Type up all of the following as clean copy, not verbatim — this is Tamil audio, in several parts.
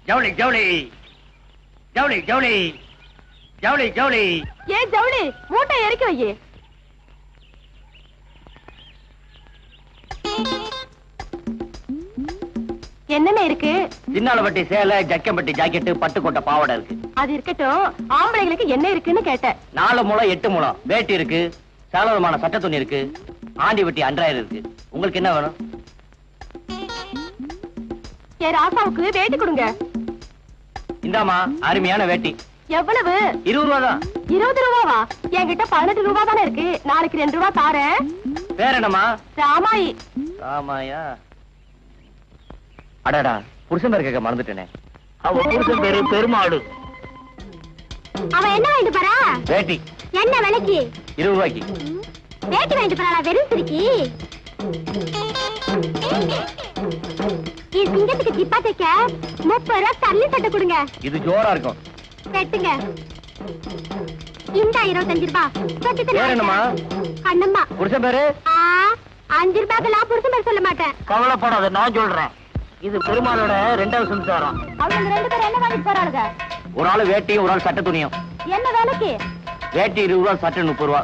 ஜவுளி ஜவுளி ஜவுளி ஜவுளி ஜவுளி ஜவுளி. ஏன் ஜவுளி மூட்டை இறக்கி வை. என்னென்ன இருக்கு? சின்னாலப்பட்டி சேலை, ஜக்கம்பட்டி ஜாக்கெட்டு, பட்டுக்கோட்டை பாவாடை இருக்கு. அது இருக்கட்டும், ஆம்பளைங்களுக்கு என்ன இருக்குன்னு கேட்டேன். 4 முழம் 8 முழம் வேட்டி இருக்கு, சகலவிதமான சட்ட துணி இருக்கு, ஆண்டி வெட்டி அன்றாயிரம் இருக்கு. உங்களுக்கு என்ன வேணும்? என் ராசாவுக்கு வேட்டி கொடுங்க. இந்தாமா அருமையான வேட்டி. எவ்வளவு? 20 ரூபா தான். 20 ரூபாவா? என்கிட்ட 18 ரூபா தானே இருக்கு. நாளைக்கு 2 ரூபா தாரேன். பேர் என்னமா? ராமாயி. ராமாயா? அடடா, புருஷன் பேர் கேட்க மறந்துட்டேனே. அவ புருஷன் பேரு பெருமாடு. அவன் என்ன வாங்கிட்டு போறா? வேட்டி. என்ன விலைக்கு? 20 ரூபாய்க்கு. வேட்டி வாங்கிட்டு போறா வெறும் சிரிக்கி. இது சிங்கத்துக்கு சிப்பா தைக்க 30 ரூபா தள்ளி சட்டை கொடுங்க. இது ஜோரா இருக்கும். வெட்டுங்க. இந்த 25 ரூபா. பேர் என்னமா? அண்ணம்மா. புருஷன் பேரு? 5 ரூபாய்க்கெல்லாம் புருஷன் பேர் சொல்ல மாட்டேன். கவலைப்படாத, நான் சொல்றேன். இது பெருமாளோட 2வது சம்சாரம். அவங்க 2 பேரும் என்ன வாங்கிட்டு போறாங்க? ஒரு ஆள் வேட்டியும் ஒரு ஆள் சட்ட துணியும். என்ன வேலைக்கு? வேட்டி 20 ரூபா, சட்டை 30 ரூபா.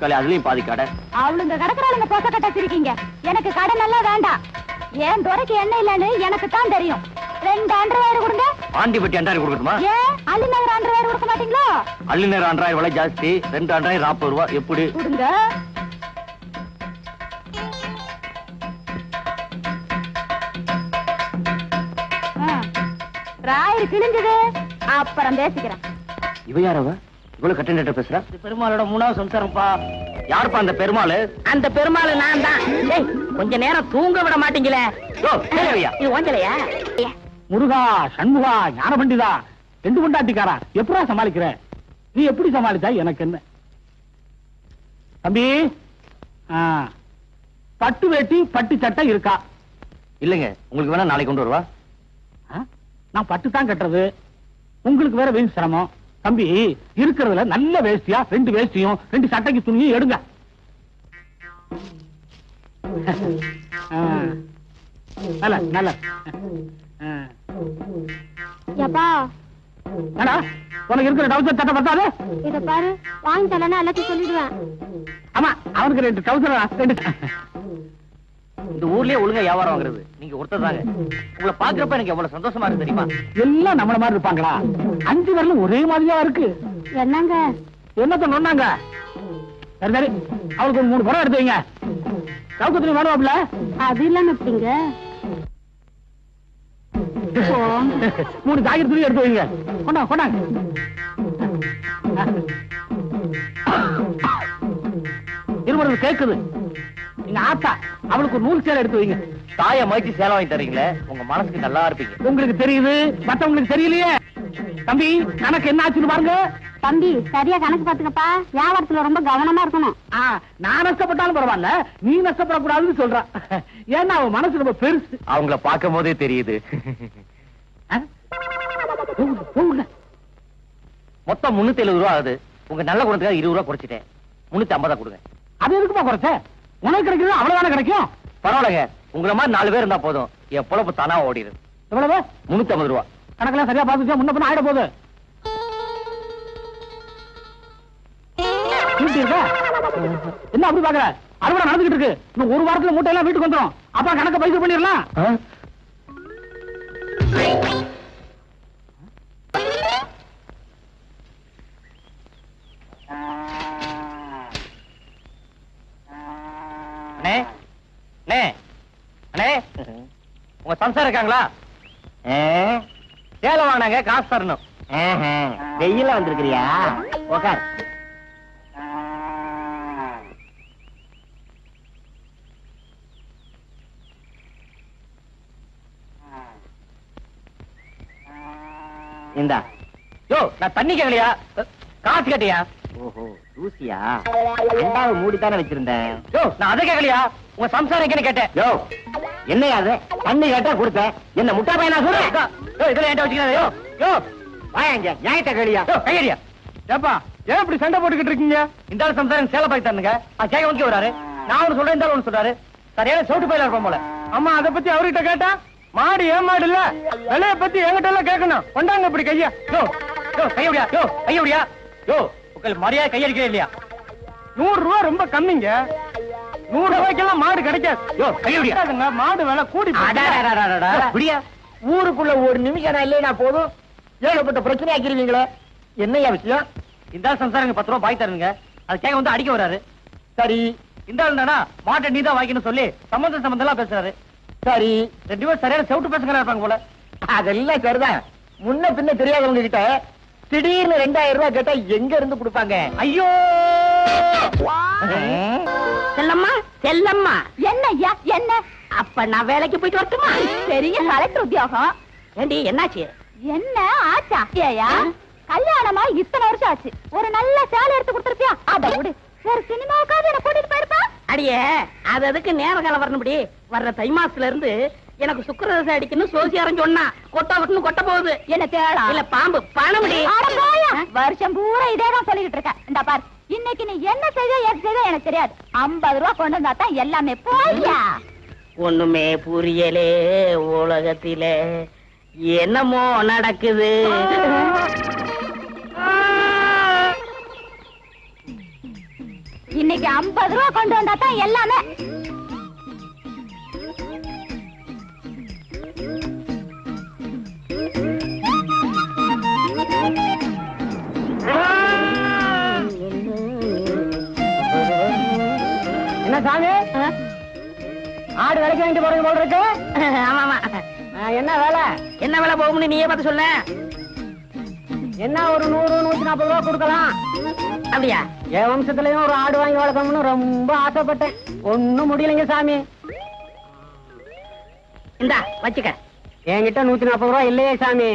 கலை அதுலயும் பாதி கடை. அவளுங்க கடற்கறாளுங்க போச கட்ட சிரிக்கீங்க. எனக்கு கடை நல்லா வேண்டாம். ஏன் துறைக்கு என்ன இல்லன்னு எனக்கு தான் தெரியும். 2 அண்டர்வேர் கொடுங்க. ஆண்டி வெட்டி அன்றாயிரம் கொடுக்கட்டுமா? ஏன் அள்ளி நகர் அண்டர்வேர் கொடுக்க மாட்டீங்களா? அள்ளி நேரம் அன்றாயிரம் விலை ஜாஸ்தி. 2 அன்றாயிரம் 40 ரூபா. எப்படி கொடுங்க? ராயர் கிழிஞ்சது, அப்புறம் பேசிக்கிறேன். இவ யாரவ? இவ்வளவு கட்டண பேசுறா? பெருமாளோட 3வது சம்சாரம்ப்பா. யாருப்பா அந்த பெருமாள்? அந்த பெருமாள் நான் தான். கொஞ்ச நேரம் தூங்க விட மாட்டீங்களே. இது ஓஞ்சலையா? முருகா, சண்முகா, ஞான பண்டிதா, 2 கொண்டாட்டிக்காரா, எப்படா சமாளிக்கிற? நீ எப்படி சமாளிச்சா எனக்கு என்ன? தம்பி, பட்டு வேட்டி பட்டு சட்டை இருக்கா? இல்லங்க, உங்களுக்கு வேணா நாளைக்கு கொண்டு வருவா. நான் பட்டு தான் கட்டுறது, உங்களுக்கு வேற வேணும் சிரமம். தம்பி, இருக்கிறதுல நல்ல வேஷ்டியா 2 வேஷ்டியும் 2 சட்டைக்கு துணியும் எடுங்க. நல்ல நல்ல. யப்பா, உனக்கு இருக்கிற டவுசர் சட்டை பத்தாது? இத பாரு, வாங்கி தரலன்னா எல்லாத்தையும் சொல்லிடுவேன். ஆமா, அவனுக்கு 2 டவுசர். இந்த ஊர்லயே ஒழுங்கா வியாபாரம் வாங்குறது நீங்க ஒருத்தர் தாங்க. உங்களை பாக்குறப்ப எனக்கு எவ்வளவு சந்தோஷமா இருக்கு தெரியுமா? எல்லாம் நம்மள மாதிரி இருப்பாங்களா? 5 பேர்ல ஒரே மாதிரியா இருக்கு. என்னங்க என்னத்த நொன்னாங்க? சரி சரி, அவளுக்கு ஒரு 3 படம் எடுத்து வைங்க. சவுக்கத்துல வேணுவாப்ல? அது இல்லாம எப்படிங்க? 3 ஜாக்கெட் துணி எடுத்து வைங்க. கொண்டாங்க கொண்டாங்க. இருமறது கேக்குது. நீங்க ஆத்தா, அவளுக்கு ஒரு 100 சேலை எடுத்து வைங்க. தாய மதிச்சு சேலை வாங்கி தரீங்களே, உங்க மனசுக்கு நல்லா இருப்பீங்க. உங்களுக்கு தெரியுது, மத்தவங்களுக்கு தெரியலையே. தம்பி, கணக்கு என்ன ஆச்சுன்னு பாருங்க. தம்பி, சரியா கணக்கு பாத்துக்கப்பா. வியாபாரத்துல ரொம்ப கவனமா இருக்கணும். நான் நஷ்டப்பட்டாலும் பரவாயில்ல, நீ நஷ்டப்படக்கூடாதுன்னு சொல்ற. ஏன்னா அவன் மனசு ரொம்ப பெருசு. அவங்கள பார்க்கும் போதே தெரியுது. மொத்தம் 370 ரூபா ஆகுது. உங்க நல்ல குணத்துக்காக 20 ரூபா குறைச்சிட்டேன். 350 கொடுங்க. அது எதுக்குமா குறைச்ச? உனக்கு கிடைக்குது அவ்வளவுதானே கிடைக்கும். பரவாயில்லைங்க, உங்களை மாதிரி 4 பேர் இருந்தா போதும். என் பொழப்பு தானா ஓடிடுது. எவ்வளவு? 350 ரூபா. கணக்கெல்லாம் சரியா பாத்துச்சா? முன்ன பின்ன ஆயிட போகுது. என்ன அப்படி பாக்குற? அறுவடை நடந்துகிட்டு இருக்கு. இன்னும் 1 வாரத்துல மூட்டை எல்லாம் வீட்டுக்கு வந்துடும். அப்ப கணக்க பைசா பண்ணிடலாம். உங்க சம்சாரம் இருக்காங்களா? சேலை வாங்கினாங்க, காசு தரணும். வெயில வந்திருக்கிறியா? உக்கார். இந்தா. யோ, நான் தண்ணி கேட்கலையா? காசு கேட்டியா? ஓஹோ, தூசியா? 2வது மூடித்தானே வச்சிருந்தேன். யோ, நான் அதை கேட்கலையா? உங்க சம்சாரம் எங்கன்னு கேட்டேன். யோ, என்னையா அது? தண்ணி கேட்டா கொடுத்தேன். என்ன முட்டா பையனா சொல்றேன்? இதெல்லாம் என்கிட்ட வச்சுக்கிறேன். யோ யோ, வாங்க, நியாயத்தை கேளியா? கையடியா. ஏப்பா, ஏன் இப்படி சண்டை போட்டுக்கிட்டு இருக்கீங்க? இந்த ஆள் சம்சாரம் சேலை பாக்கி தரணுங்க. கேட்க வந்து வராரு. நான் ஒண்ணு சொல்றேன், இந்த ஆள் ஒண்ணு சொல்றாரு. சரியான சோட்டு பயில இருப்போம் போல. அம்மா, அதை பத்தி அவர்கிட்ட கேட்டா மாடு ஏன் மாடு இல்ல விலைய பத்தி என்கிட்ட எல்லாம் கேட்கணும். கொண்டாங்க இப்படி கையா. யோ யோ கையடியா, யோ கையடியா, யோ உங்கள் மரியாதை கையடிக்கவே இல்லையா? 100 ரூபா ரொம்ப கம்மிங்க. 100 ரூபாய்க்கெல்லாம் மாடு கிடைக்காது. யோ கையடியா, மாடு விலை கூடி அப்படியா? ஊருக்குள்ள ஒரு நிமிஷம் நான் இல்லையா போதும் ஏகப்பட்ட பிரச்சனை ஆக்கிருவீங்களே, என்னையா விஷயம்? இந்த சம்சாரங்க 10 ரூபா பாய் தருங்க, அது கேட்க வந்து அடிக்க வராரு. சரி இந்த ஆள் தானா மாட்டை நீ தான் வாங்கின்னு சொல்லி சம்பந்தம் எல்லாம் பேசுறாரு. சரி, 2 பேரும் சரியான செவிட்டு பேசுகிறா இருப்பாங்க போல. அதெல்லாம் சரிதான். முன்ன பின்ன தெரியாதவங்க கிட்ட திடீர்னு 2000 ரூபாய் கேட்டா எங்க இருந்து கொடுப்பாங்க? ஐயோ செல்லம்மா செல்லம்மா, என்ன ஐயா என்ன? அப்ப நான் வேலைக்கு போயிட்டு வரட்டுமா? பெரிய கலெக்டர் உத்தியோகம். ஏண்டி என்னாச்சு? என்ன ஆச்சா? ஏயா கல்யாணமா இத்தனை வருஷம் ஆச்சு, ஒரு நல்ல சேலை எடுத்து கொடுத்துருப்பியா? அத விடு, ஒரு சினிமாவுக்காவது என்ன கூட்டிட்டு போயிருப்பா. அடியே, அது அதுக்கு நேர காலம் வரணும்படி. வர்ற தை மாசத்துல இருந்து எனக்கு சுக்கிரதசை அடிக்கணும் சோசியாரம் சொன்னா கொட்டா விட்டுன்னு கொட்ட போகுது. என்ன தேடா? இல்ல பாம்பு பணமுடி. வருஷம் பூரா இதேதான் சொல்லிட்டு இருக்க. இந்த பாரு, இன்னைக்கு நீ என்ன செய்த ஏது செய்த எனக்கு தெரியாது. 50 ரூபா கொண்டு வந்தா தான் எல்லாமே. போய்யா. ஒண்ணுமே புரியலே உலகத்திலே, என்னமோ நடக்குது. இன்னைக்கு 50 ரூபா கொண்டு வந்தா தான் எல்லாமே. என்ன சாமி, ஆடு விலைக்கு வாங்கிட்டு போறது போல இருக்கு? ஆமா. என்ன வேலை? என்ன வேலை போகும்னு நீயே பார்த்து சொல்ல. என்ன ஒரு 100 140 ரூபா கொடுக்கலாம். அப்படியா? என் வம்சத்துலயும் ஒரு ஆடு வாங்கி வளர்க்கணும்னு ரொம்ப ஆசைப்பட்டேன். ஒண்ணும் முடியலைங்க சாமி. இந்தா வச்சுக்க. என்கிட்ட 140 ரூபா இல்லையே சாமி.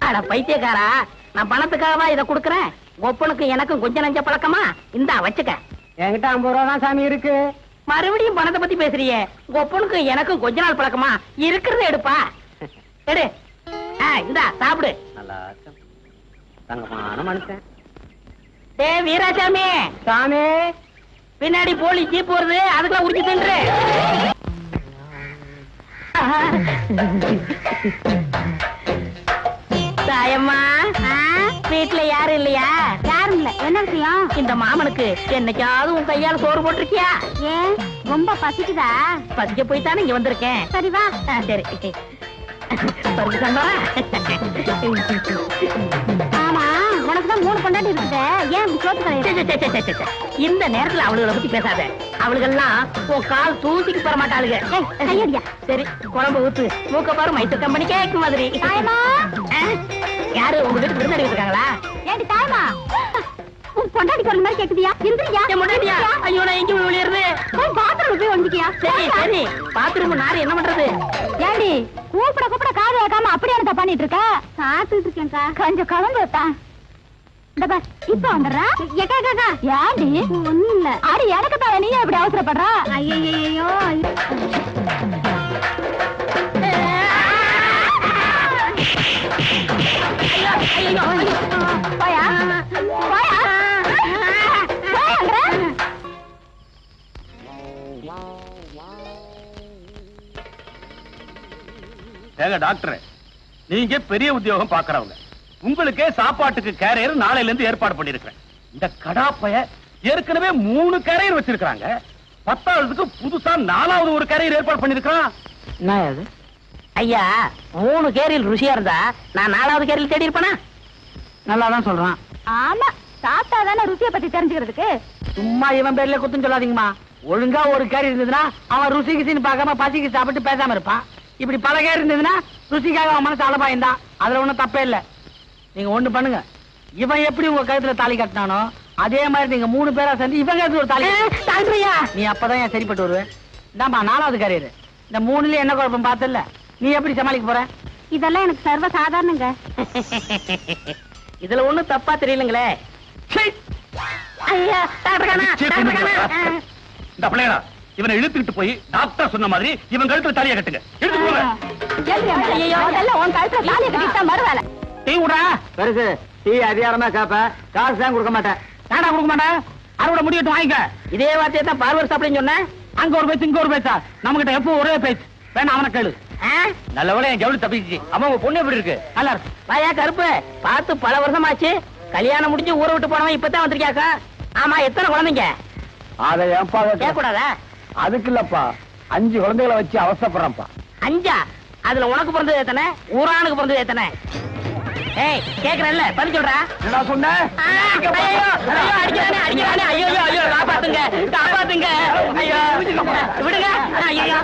அட பைத்தியக்காரா, நான் பணத்துக்காகவா இதை கொடுக்கறேன்? ஒப்பனுக்கு எனக்கும் கொஞ்சம் நஞ்ச பழக்கமா? இந்தா வச்சுக்க. என்கிட்ட 50 ரூபா தான் சாமி இருக்கு. மறுபடியும் பணத்தை பத்தி பேசுறியே? ஒப்பனுக்கு எனக்கும் கொஞ்ச நாள் பழக்கமா? இருக்கிறது எடுப்பா. எடு. இந்தா சாப்பிடு. நல்லா தங்கமான மனுஷன். டே வீராசாமி சாமி, பின்னாடி போலீஸ் ஜீப் வருது, அதுக்குள்ள உரிச்சு தின்று. தாயம்மா, வீட்டுல யாரும் இல்லையா? யாரும் இல்ல. என்ன விஷயம்? இந்த மாமனுக்கு என்னைக்காவது உன் கையால சோறு போட்டிருக்கியா? ஏன் ரொம்ப பசிக்குதா? பசிக்க போய் தானே இங்க வந்திருக்கேன். சரி வா. சரி பருப்பு சாம்பாரா? ஆமா, உனக்குதான் 3 பொண்டாட்டி இருக்குது, ஏன் இப்படி சோத்து கலையுற? இந்த நேரத்துல அவளுகளை பத்தி பேசாத. அவளுகெல்லாம் உன் கால் தூசிக்கு போற மாட்டாளுங்க. கையடியா. சரி குழம்பு ஊத்து. மூக்க பாரு மைசூர் கம்பெனி கேக்கு மாதிரி. தாயமா, யாரு உங்க வீட்டு விருந்தாடி இருக்காங்களா? ஏண்டி தாயமா, உன் பொண்டாட்டி குரல் மாதிரி கேக்குதியா? இந்திரியா? என் முன்னாடியா? ஐயோ, நான் எங்க விளையாடுறது? போய் பாத்ரூம் போய் வந்துக்கியா? சரி பாத்ரூம் நாரு என்ன பண்றது? ஏண்டி கூப்பிட காது வைக்காம அப்படியே என்ன பண்ணிட்டு இருக்க? சாப்பிட்டு இருக்கேன்க்கா. கொஞ்சம் கலந்து வைப்பேன். இப்ப வந்துடுறா. ஏண்டி? ஒண்ணும் இல்ல. அடி எனக்கு தான், நீ எப்படி அவசரப்படுற? ஐயோ போயா போயா ஏங்க டாக்டர், நீங்க பெரிய உத்தியோகம் பாக்குறவங்க, உங்களுக்கே சாப்பாட்டுக்கு கேரியர் நாளையில இருந்து ஏற்பாடு பண்ணிருக்கிறேன். இந்த கடாப்பைய ஏற்கனவே 3 கேரியர் வச்சிருக்காங்க, 10ஆவதுக்கு புதுசா 4வது ஒரு கேரியர் ஏற்பாடு பண்ணிருக்கான். என்ன அது? ஐயா, 3 கேரியல் ருசியா இருந்தா நான் 4வது கேரியல் தேடி இருப்பேனா? நல்லாதான் சொல்றான். ஆமா, சாப்பிட்டா தானே ருசியை பத்தி தெரிஞ்சுக்கிறதுக்கு. சும்மா இவன் பேர்ல குத்துன்னு சொல்லாதீங்கம்மா. ஒழுங்கா ஒரு கேரி இருந்ததுன்னா அவன் ருசி கிசின்னு பார்க்காம பசிக்கு சாப்பிட்டு பேசாம இருப்பான். இப்படி பல கேரி இருந்ததுன்னா ருசிக்காக அவன் மனசு அலபாயந்தான். அதுல ஒண்ணும் தப்பே இல்ல. நீங்க ஒண்ணு பண்ணுங்க, இவன் எப்படி உங்க கழுத்துல தாலி கட்டினானோ அதே மாதிரி நீங்க 3 பேரா சேர்ந்து இவன் கழுத்துல ஒரு தாலி. தாழ்றியா? நீ அப்பதான் ஏன் சரிப்பட்டு வருவேன். இந்தாம்மா 4வது கேரியர். இந்த 3ல என்ன குழப்பம் பார்த்தல? நீ எப்படி சமாளிக்க போற? இதெல்லாம் எனக்கு சர்வ சாதாரணங்க. இதுல ஒண்ணும் தப்பா தெரியலங்களே. ஐயா இந்த பிள்ளையா, இவனை இழுத்துக்கிட்டு போய் டாக்டர் சொன்ன மாதிரி இவன் கழுத்துல தாலியை கட்டுங்க. எடுத்து போங்க. உன் கழுத்துல தாலியை கட்டிட்டா மறுவேலை. டீ விடுறா. பெருசு டீ அதிகாரமா காப்ப, காசு தான் கொடுக்க மாட்டேன். நாடா கொடுக்க மாட்டேன். அறுவடை முடியட்டும் வாங்கிக்க. இதே வார்த்தையை தான் பார்வர் சாப்பிடுன்னு சொன்னேன். அங்க ஒரு பேச்சு இங்க ஒரு பேச்சா? நம்ம கிட்ட எப்போ ஒரே பேச்சு. வேணா அவனை கேளு. நல்ல வேளை என் ஜவுளி தப்பிச்சு. அம்மா உங்க பொண்ணு எப்படி இருக்கு? நல்லா இருக்கு. வாயா கருப்பு, பார்த்து பல வருஷமாச்சு. கல்யாணம் முடிஞ்சு ஊரை விட்டு போனவன் இப்பதான் வந்திருக்கியாக்கா. ஆமா, எத்தனை குழந்தைங்க? அதை ஏன்பா கேட்க கூடாதா? அதுக்கு இல்லப்பா, 5 குழந்தைகளை வச்சு அவசரப்படுறேன்ப்பா. 5? அதுல உனக்கு பிறந்தது எத்தனை, ஊரானுக்கு பிறந்தது எத்தனை? ஏய், கேக்குறேன்ல, பதில் சொல்றா. என்ன சொன்ன? ஐயோ, ஐயோ, அடிக்கிறானே, அடிக்கிறானே. ஐயோ, ஐயோ, காப்பாத்துங்க, காப்பாத்துங்க. ஐயோ, விடுங்க. ஐயோ.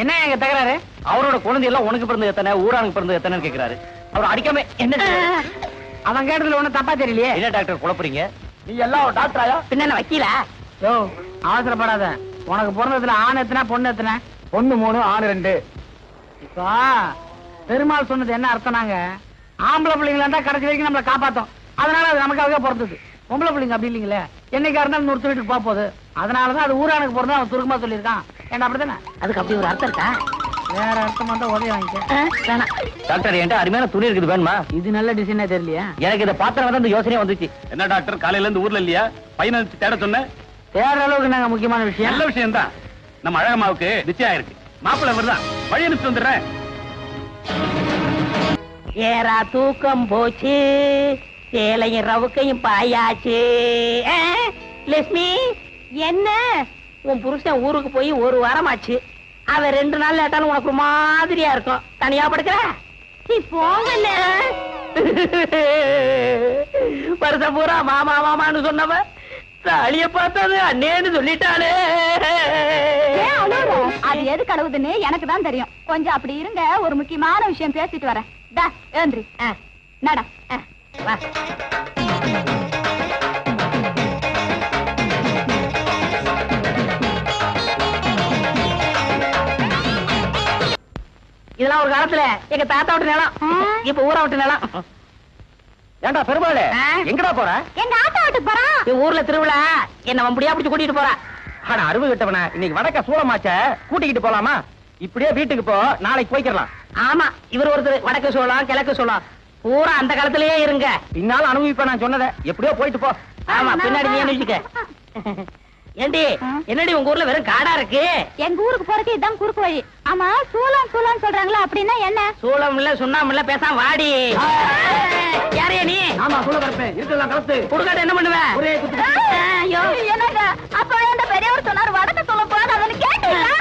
என்ன எங்க தகராறு? அவரோட குழந்தை எல்லாம் உனக்கு பிறந்தது எத்தனை, ஊரானுக்கு பிறந்தது எத்தனைன்னு கேக்குறாரு. அவர் அடிக்காம என்ன? அவன் கேட்டதுல ஒண்ணு தப்பா தெரியலையே. என்ன டாக்டர் குழப்பறீங்க? நீ எல்லாம் ஒரு டாக்டராயா? பின்ன என்ன வக்கீலா? யோ, அவசரப்படாத. உனக்கு பிறந்ததுல ஆண் எத்தனை, பொண்ணு எத்தனை? பொண்ணு 3, ஆண் 2. இப்போ பெருமாள் சொன்னது என்ன அர்த்தம்னாங்க, ஆம்பளை பிள்ளைங்களா இருந்தா கடைசி வரைக்கும் நம்மளை காப்பாத்தோம். அதனால அது நமக்காக பிறந்தது. பொம்பளை பிள்ளைங்க அப்படி இல்லைங்களே, என்னைக்கா இருந்தாலும் 100 வீட்டுக்கு போக போகுது. அதனாலதான் அது ஊரானுக்கு பிறந்தா அவன் சுருக்கமா சொல்லியிருக்கான். ஏன்னா அப்படித்தானே? அதுக்கு அப்படி ஒரு அர்த்தம் இருக்கா? வேற அர்த்தம் வந்தா உதவி வாங்கிக்க. வேணாம் டாக்டர், என்கிட்ட அருமையான துணி இருக்குது, வேணுமா? இது நல்ல டிசைனே தெரியலையா? எனக்கு இதை பார்த்தா வந்து இந்த யோசனையே வந்துச்சு. என்ன டாக்டர், காலையில இருந்து ஊர்ல இல்லையா? பையனை தேட சொன்ன. தேடுற அளவுக்கு நாங்க முக்கியமான விஷயம். நல்ல விஷயம் தான். நம்ம அழகம்மாவுக்கு நிச்சயம் ஆயிருக்கு. மாப்பிள்ளை வருதான், வழி அனுப்பிச்சு வந்துடுறேன். ஏரா தூக்கம் போச்சு, சேலையும் ரவுக்கையும் பாயாச்சு. லட்சுமி, என்ன உன் புருஷன் ஊருக்கு போய் 1 வாரமாச்சு. அவன் 2 நாள் லேட்டாலும் உனக்கு ஒரு மாதிரியா இருக்கும். தனியா படுக்கிற? போங்கல்ல. வருஷம் பூரா மாமா மாமான்னு சொன்னவ தாலிய பார்த்தது அண்ணேன்னு சொல்லிட்டாளே. அது எது கழுவுதுன்னு எனக்கு தான் தெரியும். கொஞ்சம் அப்படி இருங்க, ஒரு முக்கியமான விஷயம் பேசிட்டு வரேன். ஏந்திரி, நடா. வா. இதெல்லாம் ஒரு காலத்துல எங்க தாத்தா விட்டு நிலம், இப்ப ஊரா விட்டு நிலம். ஏண்டா பெருமாளே, எங்கடா போற? எங்க ஆத்தா வீட்டுக்கு போறான். ஊர்ல திருவிழா, என்ன வம்படியா பிடிச்சு கூட்டிட்டு போறா. ஆனா அருவு கிட்டவன, இன்னைக்கு வடக்க சூளமாச்ச கூட்டிக்கிட்டு போலாமா? இப்படியே வீட்டுக்கு போ, நாளைக்கு போய்க்கலாம். ஆமா, இவர் ஒருத்தர் வடக்கு சோளம் கிழக்கு சோளம் பூரா அந்த காலத்திலேயே இருங்க. பின்னால அனுபவிப்ப, நான் சொன்னதை எப்படியோ போயிட்டு போ. ஆமா, பின்னாடி நீ அனுப்பிச்சுக்க. ஏண்டி, என்னடி உங்க ஊர்ல வெறும் காடா இருக்கு? எங்க ஊருக்கு போறதுக்கு இதான் குறுக்கு வழி. ஆமா, சூளம் சூளம் சொல்றாங்களா, அப்படின்னா என்ன? சூளம் இல்ல சுண்ணாம இல்ல, பேசாம வாடி. யாரையா நீ? ஆமா, சொல்ல கலப்பேன். இருக்கலாம் கலப்பு. குடுக்காட்ட என்ன பண்ணுவ? ஒரே குத்து. ஐயோ, என்னங்க அப்ப அந்த பெரியவர் சொன்னார் வடக்க சொல்ல போறாங்க, அதன்னு கேட்டீங்களா?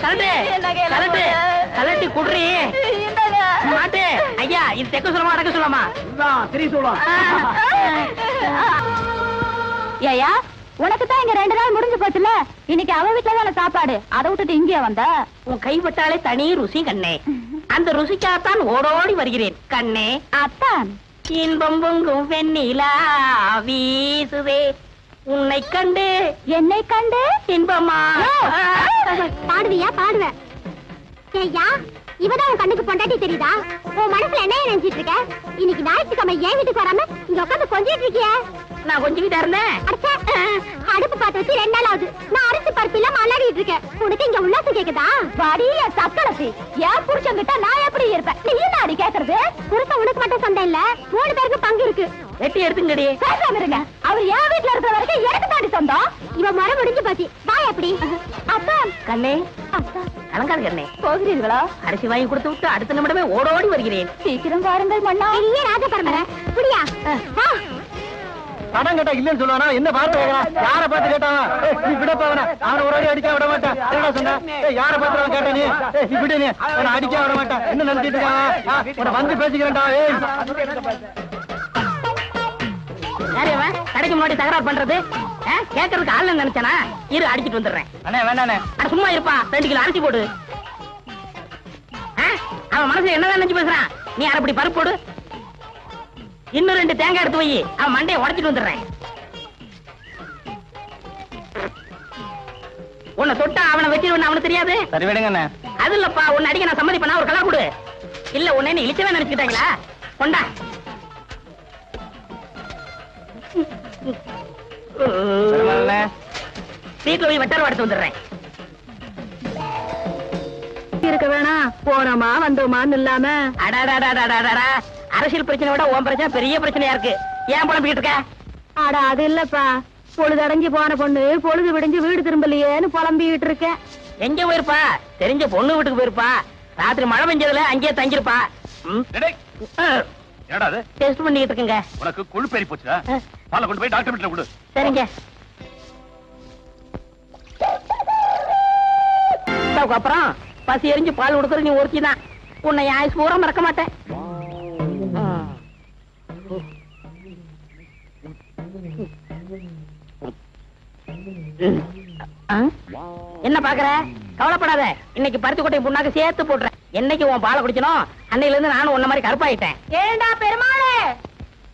கலட்டு கலட்டு கலட்டி குடுறி. மாட்டு ஐயா, இது தெக்க சொல்லமா அடக்க சொல்லமா? இதுதான் திரி சூளம். ஏயா, உனக்கு தான் இங்க 2 நாள் முடிஞ்சு போச்சுல. இன்னைக்கு அவ வீட்டுல தானே சாப்பாடு, அதை விட்டுட்டு இங்கே வந்த? உன் கைப்பட்டாலே தனி ருசி கண்ணே. அந்த ருசிக்காகத்தான் ஓடோடி வருகிறேன் கண்ணே. அத்தான் இன்பம் பொங்கும் வெண்ணிலா வீசுதே, உன்னை கண்டு என்னை கண்டு இன்பமா. பாடுவியா? பாடுவேன். ஏய்யா, இவதான் உன் கண்ணுக்கு பொண்டாட்டி தெரியுதா? உன் மனசுல என்ன நினைச்சிட்டு இருக்க? இன்னைக்கு ஞாயிற்றுக்கிழமை ஏன் வீட்டுக்கு வராம இங்க உட்காந்து கொஞ்சிட்டு இருக்கிய? நான் கொஞ்சம் வீட்டா இருந்தேன். அடுப்பு பார்த்து வச்சு 2 நாள் ஆகுது. நான் அரிசி பருப்பில மல்லாடிட்டு இருக்கேன். உனக்கு இங்க உல்லாசம் கேக்குதா? வாடிய சக்கலசி, ஏன் புருஷன் கிட்ட நான் எப்படி இருப்பேன்? நீ என்ன அடி கேக்குறது? புருஷன் உனக்கு மட்டும் சொந்தம் இல்ல, 3 பேருக்கு பங்கு இருக்கு. வெட்டி எடுத்துங்கடி. பேசாம இருங்க. அவர் என் வீட்டுல இருக்கிற வரைக்கும் எனக்கு தாண்டி சொந்தம். இவன் மரம் முடிஞ்சு போச்சு. வா எப்படி? அப்பா கண்ணே, அப்பா கலங்காது கண்ணே. போகிறீர்களா? அரிசி வாங்கி கொடுத்து விட்டு அடுத்த நிமிடமே ஓடோடி வருகிறேன். சீக்கிரம் வாருங்கள் மன்னா. பெரிய ராஜபரம்பரை. புரியா? கடன் கேட்டா இல்லன்னு சொல்லுவானா? என்ன பார்த்து கேட்கறான்? யார பார்த்து கேட்டான்? நீ விடப்ப அவனை. அவனை ஒரு அடி அடிக்க விட மாட்டான். என்னடா சொன்ன? யார பார்த்து அவன் கேட்ட நீ? நீ விடு, நீ அவனை அடிக்க விட மாட்டான். என்ன நினைச்சிட்டு இருக்கான்? உன்னை வந்து பேசிக்கிறேன்டா. யாரையவன் கடைக்கு முன்னாடி தகராறு பண்றது? கேட்கறதுக்கு ஆள் நினைச்சானா? இரு, அடிச்சிட்டு வந்துடுறேன். அண்ணே வேண்டாண்ணே. அட சும்மா இருப்பா, 2 கிலோ அரிசி போடு. அவன் மனசுல என்னதான் நினைச்சு பேசுறான்? நீ அரைப்படி பருப்பு போடு. இன்னும் 2 தேங்காய் எடுத்து வை, அவன் மண்டையை உடைச்சிட்டு வந்துடுறேன். உன்னை தொட்டா அவனை வச்சிருவன் அவனுக்கு தெரியாது. சரி விடுங்க அண்ணே. அது இல்லப்பா, உன்னை அடிக்க நான் சம்மதி பண்ணா ஒரு கலா கொடு. இல்ல உன்னை இழிச்சவே நினைச்சுக்கிட்டாங்களா? கொண்டா. பெருமாளே, வீட்டுல போய் வெட்டாரம் எடுத்து வந்துடுறேன். இருக்க வேணாம், போனோமா வந்தோமான்னு இல்லாம. அடாடாடாடாடாடா, அரசியல் பிரச்சனை விட உன் பிரச்சனை பெரிய பிரச்சனையா இருக்கு. ஏன் புலம்பிக்கிட்டு இருக்க? அட அது இல்லப்பா, பொழுது அடைஞ்சு போன பொண்ணு பொழுது விடிஞ்சு வீடு திரும்பலையேன்னு புலம்பிக்கிட்டு இருக்கேன். எங்க போயிருப்பா? தெரிஞ்ச பொண்ணு வீட்டுக்கு போயிருப்பா. ராத்திரி மழை பெஞ்சதுல அங்கேயே தங்கிருப்பா. டேய், என்னடா அது? டெஸ்ட் பண்ணிட்டு இருக்குங்க. உனக்கு கொழுப்பேறி போச்சுடா. பாலை கொண்டு போய் டாக்டர் வீட்டுல கொடு. சரிங்க. அப்புறம் பசி எரிஞ்சு பால் கொடுக்கற நீ ஒருத்தி தான். உன்னை ஆயுஸ் பூரா மறக்க மாட்டேன். என்ன பாக்குற? கவலைப்படாத. இன்னைக்கு பருத்தி கொட்டை புண்ணாக்கு சேர்த்து போட்டுறேன். என்னைக்கு உன் பாலை குடிக்கணும் அன்னையில இருந்து நானும் உன்ன மாதிரி கருப்பாயிட்டேன். ஏண்டா பெருமாளே,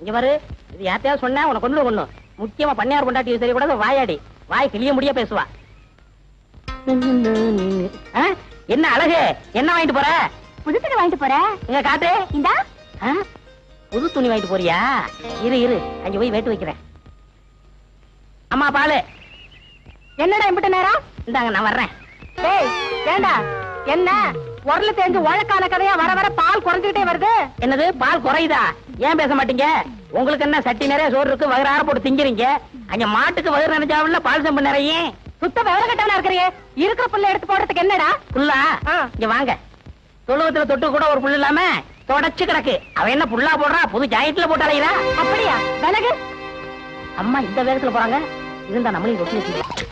இங்க பாரு. இது யார்த்தையாவது சொன்னா உனக்கு கொண்டு முக்கியமா பண்ணையார் கொண்டாட்டி சரி கூட வாயாடி வாய் கிளிய முடிய பேசுவா. என்ன அழகு, என்ன வாங்கிட்டு போற? புது துணி வாங்கிட்டு போறேன். இங்க காட்டு. இந்தா. புது துணி வாங்கிட்டு போறியா? இரு அங்க போய் வேட்டு வைக்கிறேன். அம்மா பாலு. என்னடா இம்பிட்ட நேரம்? இந்தாங்க நான் வர்றேன். ஏய் ஏண்டா என்ன உரல தெரிஞ்சு உழக்கான கதையா வர வர பால் குறைஞ்சுக்கிட்டே வருது. என்னது பால் குறையுதா? ஏன் பேச மாட்டீங்க? உங்களுக்கு என்ன சட்டி நிறைய சோறு இருக்கு, வயிறார போட்டு திங்கிறீங்க. அங்க மாட்டுக்கு வயிறு நினைச்சாவில்ல பால் செம்பு நிறைய. சுத்த விவரம் கட்டவனா இருக்கிறியே. இருக்கிற புல்ல எடுத்து போடுறதுக்கு என்னடா? புல்லா? இங்க வாங்க. தொழுவத்துல தொட்டு கூட ஒரு புல் இல்லாம தொடச்சு கிடக்கு. அவ என்ன புல்லா போடுறா? புது ஜாயிண்ட்ல போட்டு அலைகிறா. அப்படியா? விலகு. அம்மா இந்த வேகத்துல போறாங்க. இருந்தா நம்மளையும் ரொட்டி வச்சுக்கலாம்.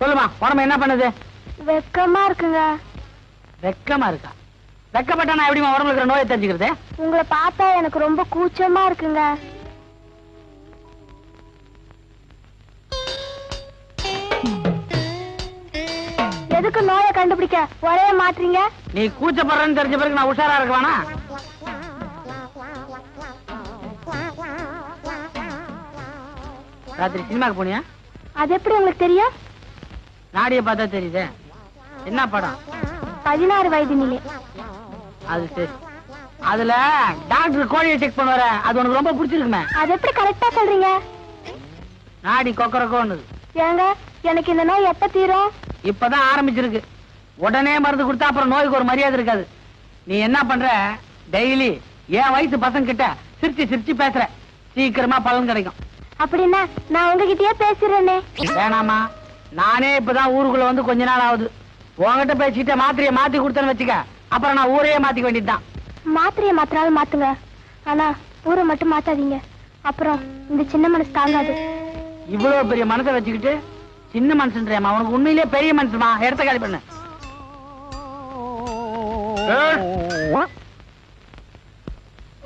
சொல்லுமா, உடம்பு என்ன பண்ணுது? வெக்கமா இருக்குங்க. வெக்கமா இருக்கா? வெக்கப்பட்டா நான் எப்படிமா உடம்புல இருக்கிற நோயை தெரிஞ்சுக்கிறது? உங்களை பார்த்தா எனக்கு ரொம்ப கூச்சமா இருக்குங்க. எதுக்கு நோயை கண்டுபிடிக்க ஒரே மாற்றீங்க? நீ கூச்சப்படுறன்னு தெரிஞ்ச பிறகு நான் உஷாரா இருக்குவானா? ராத்திரி சினிமாக்கு போனியா? அது எப்படி உங்களுக்கு தெரியும்? நாடிய பார்த்தா தெரியுது. என்ன படம்? 16 வயது நிலை. அது சரி. அதுல டாக்டர் கோழியை செக் பண்ணுவாரு. அது உனக்கு ரொம்ப பிடிச்சிருக்குமே. அது எப்படி கரெக்டா சொல்றீங்க? நாடி கொக்கரக்கோன்னு. ஏங்க எனக்கு இந்த நோய் எப்ப தீரும்? இப்பதான் ஆரம்பிச்சிருக்கு. உடனே மருந்து கொடுத்தா அப்புறம் நோய்க்கு ஒரு மரியாதை இருக்காது. நீ என்ன பண்ற? டெய்லி என் வயசு பசங்க கிட்ட சிரிச்சு சிரிச்சு பேசுற. சீக்கிரமா பலன் கிடைக்கும். அப்படின்னா நான் உங்ககிட்டயே பேசுறேனே. வேணாமா, நானே இப்பதான் ஊருக்குள்ள வந்து கொஞ்ச நாள் ஆகுது. உங்ககிட்ட பேசிக்கிட்ட மாத்திரையை மாத்தி கொடுத்தேன்னு வச்சுக்க, அப்புறம் நான் ஊரையே மாத்திக்க வேண்டியதுதான். மாத்திரையை மாத்திராலும் மாத்துங்க, ஆனா ஊரை மட்டும் மாத்தாதீங்க. அப்புறம் இந்த சின்ன மனசு தாங்காது. இவ்வளவு பெரிய மனசை வச்சுக்கிட்டு சின்ன மனுஷன்றியாமா? உனக்கு உண்மையிலேயே பெரிய மனுஷமா? இடத்த காலி பண்ணு.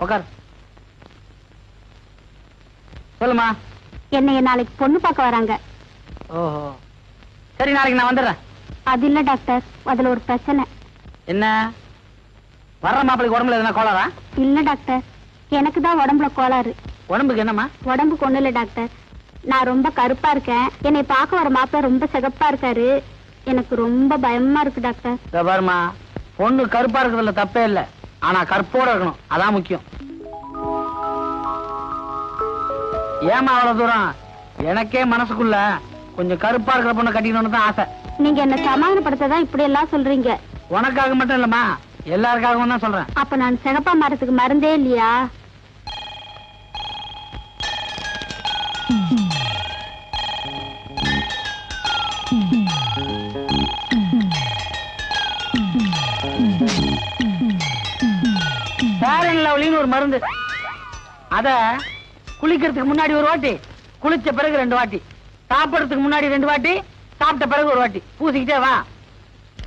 உட்கார். சொல்லுமா. என்னைய நாளைக்கு பொண்ணு பார்க்க வராங்க. ஓஹோ, சரி, நாளைக்கு நான் வந்துடுறேன். அது இல்ல டாக்டர், அதுல ஒரு பிரச்சனை. என்ன? வர்ற மாப்பிளைக்கு உடம்புல எதுனா கோளாரா? இல்ல டாக்டர், எனக்கு தான் உடம்புல கோளாறு. உடம்புக்கு என்னமா? உடம்புக்கு ஒண்ணு இல்ல டாக்டர், நான் ரொம்ப கருப்பா இருக்கேன். என்னை பார்க்க வர மாப்பிள்ள ரொம்ப சிகப்பா இருக்காரு. எனக்கு ரொம்ப பயமா இருக்கு டாக்டர். இத பாருமா, பொண்ணு கருப்பா இருக்கிறதுல தப்பே இல்ல, ஆனா கற்போட இருக்கணும், அதான் முக்கியம். ஏமா அவ்வளவு தூரம்? எனக்கே மனசுக்குள்ள கொஞ்சம் கருப்பா இருக்கிற பொண்ணை கட்டிக்கணும்னு தான் ஆசை. நீங்க என்ன சமாதானப்படுத்ததான் இப்படி எல்லாம் சொல்றீங்க. உனக்காக மட்டும் இல்லம்மா, எல்லாருக்காகவும் தான் சொல்றேன். அப்ப நான் சிகப்பா மாறதுக்கு மருந்தே இல்லையா? ஃபேர் லவ்லின்னு ஒரு மருந்து, அத குளிக்கிறதுக்கு முன்னாடி ஒரு வாட்டி, குளிச்ச பிறகு 2 வாட்டி, சாப்பிடறதுக்கு முன்னாடி 2 வாட்டி, சாப்பிட்ட பிறகு ஒரு வாட்டி பூசிக்கிட்டே வா.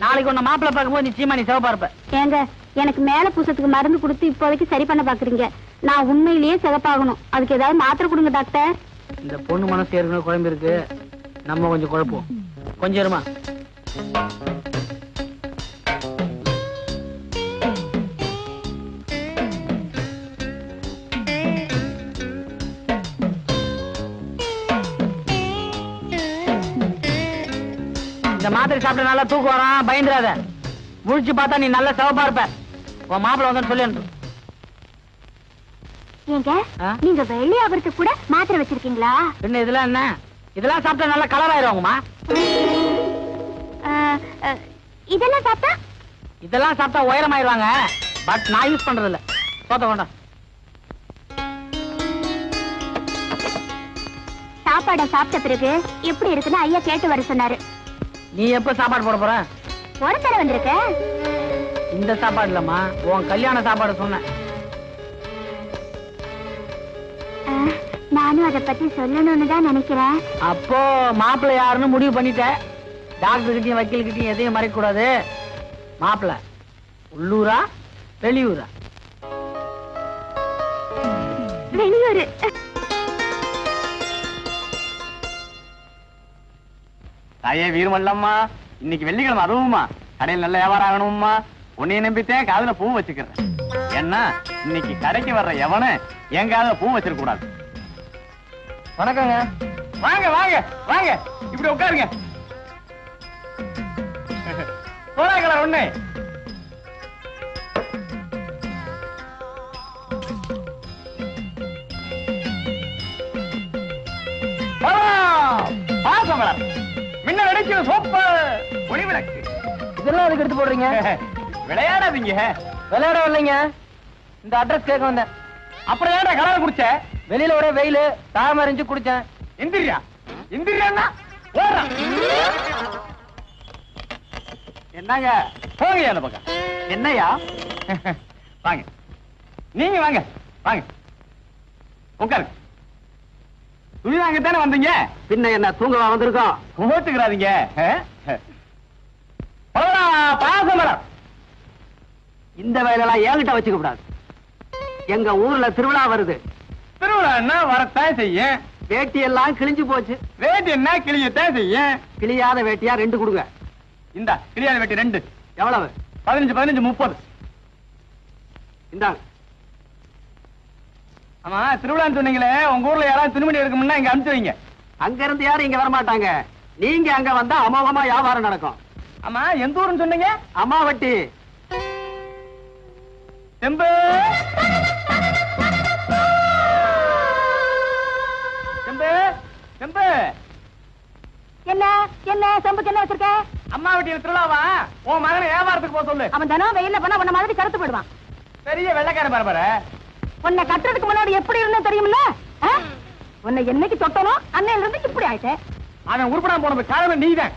நாளைக்கு உன்னை மாப்பிள்ளை பார்க்கும்போது நிச்சயமா நீ சிவப்பா இருப்ப. ஏங்க, எனக்கு மேல பூசத்துக்கு மருந்து கொடுத்து இப்போதைக்கு சரி பண்ண பாக்குறீங்க. நான் உண்மையிலேயே சிகப்பாகணும், அதுக்கு ஏதாவது மாத்திரை கொடுங்க டாக்டர். இந்த பொண்ணு மனசு ஏற்கனவே குழம்பு இருக்கு, நம்ம கொஞ்சம் குழப்போம். கொஞ்சம் இருமா. இந்த மாத்திரை சாப்பிட்ட நல்லா தூக்கம் வரான், பயந்துடாத. முழிச்சு பார்த்தா நீ நல்ல சிவப்பா இருப்ப. உன் மாப்பிள்ள வந்து சொல்லி அனுப்பு. ஏங்க, ஆ? நீங்க வெள்ளி ஆபரத்துக்கு கூட மாத்திரை வச்சிருக்கீங்களா? என்ன இதெல்லாம் என்ன? இதெல்லாம் சாப்பிட்டா நல்லா கலர் ஆயிருவாங்கம்மா. இதெல்லாம் சாப்பிட்டா? இதெல்லாம் சாப்பிட்டா உயரமாயிருவாங்க, பட் நான் யூஸ் பண்றது இல்ல. சோத்த கொண்டா. சாப்பாட சாப்பிட்ட பிறகு எப்படி இருக்குன்னு ஐயா கேட்டு வர சொன்னாரு. நீ எப்ப சாப்பாடு போட போற? ஒரு தடவை வந்திருக்க. இந்த சாப்பாடு இல்லம்மா, உன் கல்யாண சாப்பாடு சொன்னேன். நானும் அதை பத்தி சொல்லணும்னு தான் நினைக்கிறேன். அப்போ மாப்பிள்ளை யாருன்னு முடிவு பண்ணிட்டேன். டாக்டர் கிட்டயும் வக்கீல் கிட்டயும் எதையும் மறைக்க கூடாது. மாப்பிள்ளை உள்ளூரா வெளியூரா? வெளியூரு. தாயே வீரமல்லம்மா, இன்னைக்கு வெள்ளிக்கிழமை அதுவுமா கடையில் நல்ல வியாபாரம் ஆகணும்மா. உன்னைய நம்பித்தேன் காதுல பூ வச்சுக்கிறேன். ஏன்னா இன்னைக்கு கடைக்கு வர்ற எவனு என் காதுல பூ வச்சிருக்க கூடாது. வணக்கங்க. வாங்க வாங்க வாங்க, இப்படி உட்காருங்க. போறாங்களா ஒண்ணு? முன்ன நடிக்கிற சோப்பு ஒளி விளக்கு இதெல்லாம் அதுக்கு எடுத்து போடுறீங்க? விளையாடாதீங்க. விளையாட இல்லைங்க, இந்த அட்ரஸ் கேட்க வந்தேன். அப்புறம் ஏன்டா கலரை குடிச்ச? வெளியில ஒரே வெயிலு, தாம அறிஞ்சு குடிச்சேன். இந்திரியா இந்திரியா ஓடுறான். என்னங்க போங்க அந்த பக்கம். என்னையா? வாங்க, நீங்க வாங்க வாங்க உட்காருங்க. துணி வாங்கத்தானே வந்தீங்க? பின்ன என்ன தூங்கவா வந்திருக்கோம்? ஓட்டுக்கிறாதீங்க. பாசமரம் இந்த வேலையெல்லாம் என்கிட்ட வச்சுக்க கூடாது. எங்க ஊர்ல திருவிழா வருது. திருவிழான்னா வரத்தான் செய்யும். வேட்டி எல்லாம் கிழிஞ்சு போச்சு. வேட்டி என்ன கிளியத்தான் செய்யும். கிழியாத வேட்டியா 2 கொடுங்க. இந்த கிளியாத வேட்டி 2 எவ்வளவு? 15 15 30. இந்தாங்க. ஆமா, திருவிழான்னு சொன்னீங்களே, உங்க ஊர்ல யாராவது துணிமணி எடுக்கணும்னா இங்க அனுப்பிச்சு வைங்க. அங்க இருந்து யாரும் இங்க வர மாட்டாங்க. நீங்க அங்க வந்தா அமோகமா வியாபாரம் நடக்கும். ஆமா, எந்த ஊருன்னு சொன்னீங்க? அம்மாவட்டி. செம்பு செம்பு செம்பு. என்ன என்ன செம்புக்கு என்ன வச்சிருக்க? அம்மா வீட்டில் திருவிழாவா? உன் மகனை வியாபாரத்துக்கு போக சொல்லு. அவன் தினம் வெயில்ல போனா உன்ன மாதிரி கருத்து போயிடுவான். பெரிய வெள்ளைக்கார பரபர. உன்னை கட்டுறதுக்கு முன்னாடி எப்படி இருந்தோம் தெரியுமில்ல? உன்னை என்னைக்கு தொட்டனோ அன்னையில இருந்து இப்படி ஆயிட்டேன். அவன் உருப்படா போனது காரணம் நீதான்.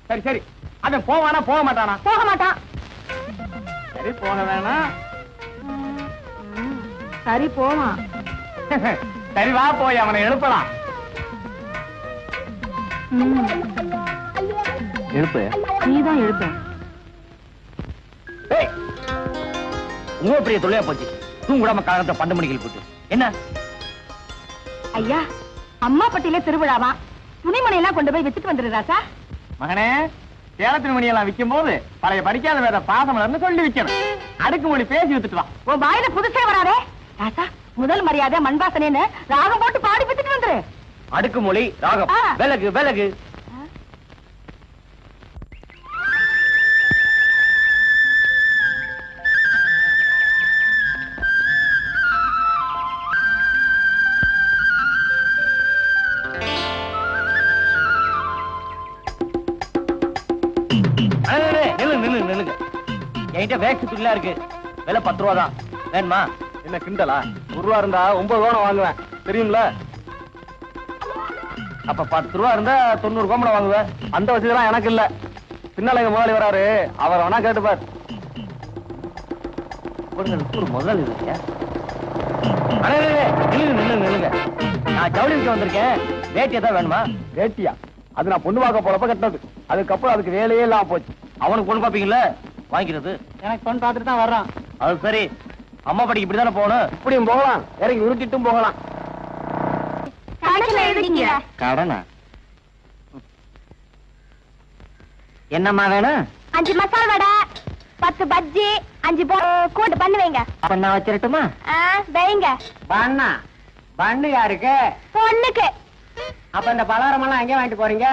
சரி சரி, அவன் போவானா போக மாட்டானா? போக மாட்டான். சரி, போக வேணாம். சரி, போவான். சரி, வா போய் அவனை எழுப்பலாம். எழுப்பு. நீதான் எழுப்ப. உங்க பெரிய தொல்லையா போச்சு. தூங்குடாம காலத்தை 12 மணிக்கு போட்டு என்ன? ஐயா, அம்மா பட்டியில திருவிழாவா, துணிமணி எல்லாம் கொண்டு போய் வித்துட்டு வந்துடுறாசா. மகனே, சேலத்தின் மணியெல்லாம் விற்கும் போது பழைய படிக்காத வேற பாசமலர்னு சொல்லி விற்கணும். அடுக்குமொழி பேசி வித்துட்டு வா. உன் வாயில புதுசே வராதே. ராசா, முதல் மரியாதை மண்பாசனேன்னு ராகம் போட்டு பாடி வித்துட்டு வந்துரு. அடுக்குமொழி ராகம். ஆ. விலகு விலகு. நில்லுங்க. என்கிட்ட வேக்ஸ் துணிலாம் இருக்கு. விலை 10 ரூபா தான். வேணுமா? என்ன கிண்டலா? 1 ரூபா இருந்தா 9 ரூபா வாங்குவேன், தெரியும்ல? அப்ப 10 ரூபா இருந்தா 90 கோமடம் வாங்குவேன். அந்த வசதிலாம் எனக்கு இல்ல. பின்னால எங்க முதலாளி வராரு, அவர் வேணா கேட்டுப்பார். ஒரு முதல் இருக்கியா? நில்லுங்க. நான் ஜவுளி விற்க வந்திருக்கேன். வேட்டி எதாவது வேணுமா? வேட்டியா? அது நான் பொண்ணு பார்க்க போறப்ப கட்டினது. அதுக்கப்புறம் அதுக்கு வேலையே இல்லாம போச்சு. அவனுக்கு பொண்ணு பாப்பீங்கல்ல, வாங்கிக்கிறது. எனக்கு பொண்ணு பார்த்துட்டு தான் வர்றான். அது சரி, அம்மா படிக்கு இப்படிதானே போகணும். இப்படியும் போகலாம், இறங்கி உருட்டிட்டும் போகலாம். கணக்குல எழுதிங்க. கடனா? என்னம்மா வேணும்? 5 மசால் வடை, 10 பஜ்ஜி, 5 கூட்டு பண்ணு வைங்க. அப்ப நான் வச்சிரட்டுமா? வைங்க. பண்ணா பண்ணு யாருக்கு? பொண்ணுக்கு. அப்ப இந்த பலகாரம் எல்லாம் எங்க வாங்கிட்டு போறீங்க?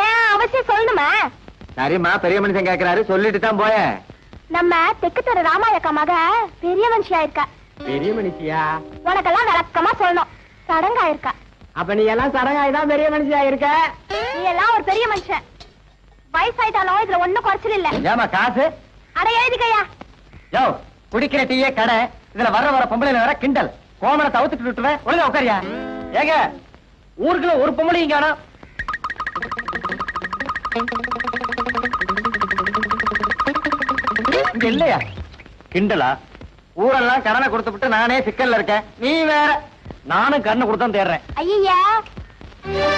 ஏன் அவசியம் சொல்லணுமா? சரிம்மா, பெரிய மனுஷன் கேக்குறாரு, சொல்லிட்டு தான் போய. நம்ம தெக்குத்தர ராமாயக்கா மக பெரிய மனுஷியா இருக்கா. பெரிய மனுஷியா? உனக்கெல்லாம் விளக்கமா சொல்லணும். சடங்கா இருக்கா. அப்ப நீ எல்லாம் சடங்காய்தான் பெரிய மனுஷியா இருக்க. நீ எல்லாம் ஒரு பெரிய மனுஷன். வயசாயிட்டாலும் இதுல ஒண்ணும் குறைச்சல் இல்ல. ஏமா காசு? அட எழுதிக்கையா. யோ, குடிக்கிற டீயே கடை. இதுல வர பொம்பளை வேற கிண்டல். கோமனை தவிர்த்துட்டு விட்டுவேன். ஒழுங்கா உட்காரியா? ஏங்க, ஊருக்குள்ள ஒரு பொம்பளை இங்க ஆனா இங்க இல்லையா? கிண்டலா? ஊரெல்லாம் கடனை கொடுத்துட்டு நானே சிக்கல்ல இருக்கேன், நீ வேற. நானும் கடனை கொடுத்தான் தேடுறேன். ஐயா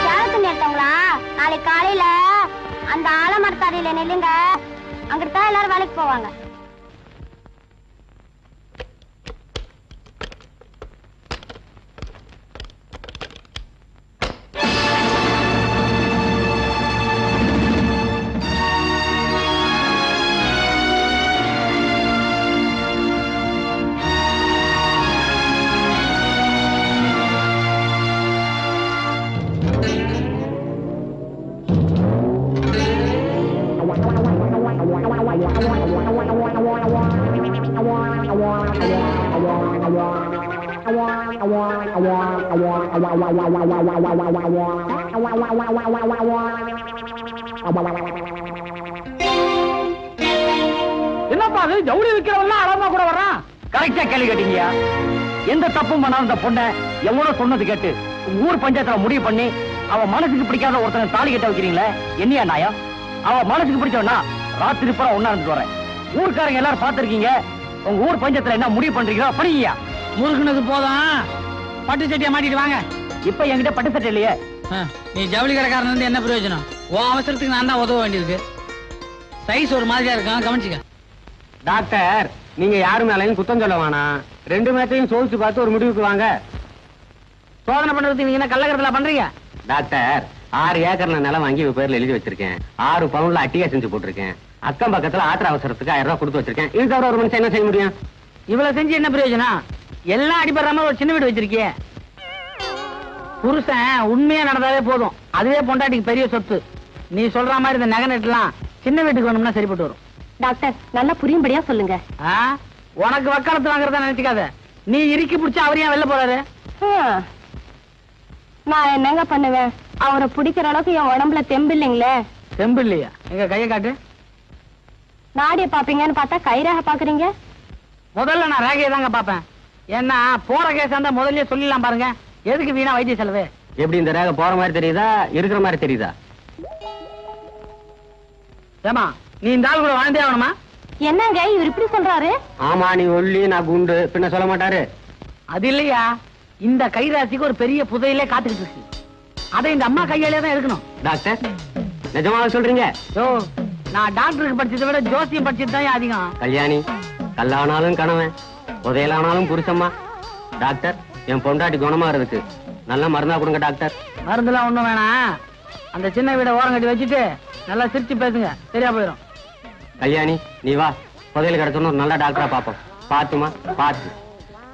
சேலத்து நேர்த்தவங்களா? நாளைக்கு காலையில அந்த ஆலமரத்தாரியில நில்லுங்க, அங்கிட்டு எல்லாரும் வேலைக்கு போவாங்க. என்னப்பா அது ஜவுளி விக்கிறவெல்லாம் அழகா கூட வர்றான். கரெக்டா கேள்வி கேட்டீங்கயா. எந்த தப்பும் பண்ணாத அந்த பொண்ணை எவ்வளவு சொன்னது கேட்டு உங்க ஊர் பஞ்சாயத்துல முடிவு பண்ணி அவ மனசுக்கு பிடிக்காத ஒருத்தனை தாலி கட்ட வைக்கிறீங்களே, என்னையா நாயம்? அவ மனசுக்கு பிடிச்சவனா ராத்திரி பூரா ஒண்ணா இருந்துட்டு வரேன். ஊர்க்காரங்க எல்லாரும் பாத்துருக்கீங்க. உங்க ஊர் பஞ்சாயத்துல என்ன முடிவு பண்றீங்களோ படிங்கயா. முருகனுக்கு போதும், பட்டு சட்டியை மாட்டிட்டு வாங்க. இப்ப என்கிட்ட பட்டு சட்டை இல்லையே. நீ ஜவுளி கடைக்காரன் வந்து என்ன பிரயோஜனம்? ஓ அவசரத்துக்கு நான் தான் உதவ வேண்டியிருக்கு. சைஸ் ஒரு மாதிரியா இருக்கும், கவனிச்சுக்க. டாக்டர், நீங்க யாரு மேலையும் குத்தம் சொல்ல வேணாம். 2 மேட்சையும் சோதிச்சு பார்த்து ஒரு முடிவுக்கு வாங்க. சோதனை பண்றதுக்கு நீங்க என்ன கள்ளக்கடத்தலா பண்றீங்க? டாக்டர், 6 ஏக்கர்ல நிலம் வாங்கி இவ பேர்ல எழுதி வச்சிருக்கேன். 6 பவுன்ல அட்டியா செஞ்சு போட்டிருக்கேன். அக்கம் பக்கத்துல ஆத்திர அவசரத்துக்கு 1000 ரூபாய் கொடுத்து வச்சிருக்கேன். இது தவிர ஒரு மனுஷன் என்ன செய்ய முடியும்? இவ்வளவு செஞ்சு என்ன பிரயோஜனம்? எல்லாம் அடிபடுற மாதிரி ஒரு சின்ன வீடு வச்சிருக்கியே. புருஷன் உண்மையா நடந்தாலே போதும், அதுவே பொண்டாட்டிக்கு பெரிய சொத்து. நீ சொல்ற மாதிரி இந்த நகை நெட்டுலாம் சின்ன வீட்டுக்கு வேணும்னா சரிப்பட்டு வரும். டாக்டர் நல்லா புரியும்படியா சொல்லுங்க. உனக்கு வக்காலத்து வாங்குறதா நினைச்சுக்காத. நீ இறுக்கி பிடிச்சா அவர் ஏன் வெளில போறாரு? நான் என்னங்க பண்ணுவேன்? அவரை பிடிக்கிற அளவுக்கு என் உடம்புல தெம்பு இல்லைங்களே. தெம்பு இல்லையா? எங்க கையை காட்டு. நாடிய பாப்பீங்கன்னு பார்த்தா கைரேகை பாக்குறீங்க. முதல்ல நான் ரேகையை தாங்க பாப்பேன். ஏன்னா போற கேஸ் இருந்தா முதல்லயே சொல்லிடலாம் பாருங்க. எதுக்கு வீணா வைத்திய செலவு? எப்படி இந்த ரேகை போற மாதிரி தெரியுதா, இருக்கிற மாதிரி தெரியுதா? ஏமா நீ இந்த ஆள் கூட வாழ்ந்தே ஆகணுமா? என்னங்க இவர் இப்படி சொல்றாரு? ஆமா, நீ ஒல்லி, நான் குண்டு, பின்ன சொல்ல மாட்டாரு. அது இல்லையா, இந்த கைராசிக்கு ஒரு பெரிய புதையிலே காத்துக்கிட்டு இருக்கு. அதை இந்த அம்மா கையாலே தான் எடுக்கணும். டாக்டர், நிஜமாக சொல்றீங்க? நான் டாக்டருக்கு படிச்சதை விட ஜோசியம் படிச்சது தான் அதிகம். கல்யாணி, கல்லானாலும் கணவன், புதையலானாலும் புருஷம்மா. டாக்டர், என் பொண்டாட்டி குணமாறதுக்கு நல்ல மருந்தா கொடுங்க டாக்டர். மருந்துலாம் ஒண்ணும் வேணாம். அந்த சின்ன வீட ஓரம் கட்டி வச்சுட்டு நல்லா சிரிச்சு பேசுங்க, சரியா போயிடும். கல்யாணி, நீ வா, புதையல் கிடைச்சோன்னு ஒரு நல்ல டாக்டரா பாப்போம். பாத்துமா, பாத்து.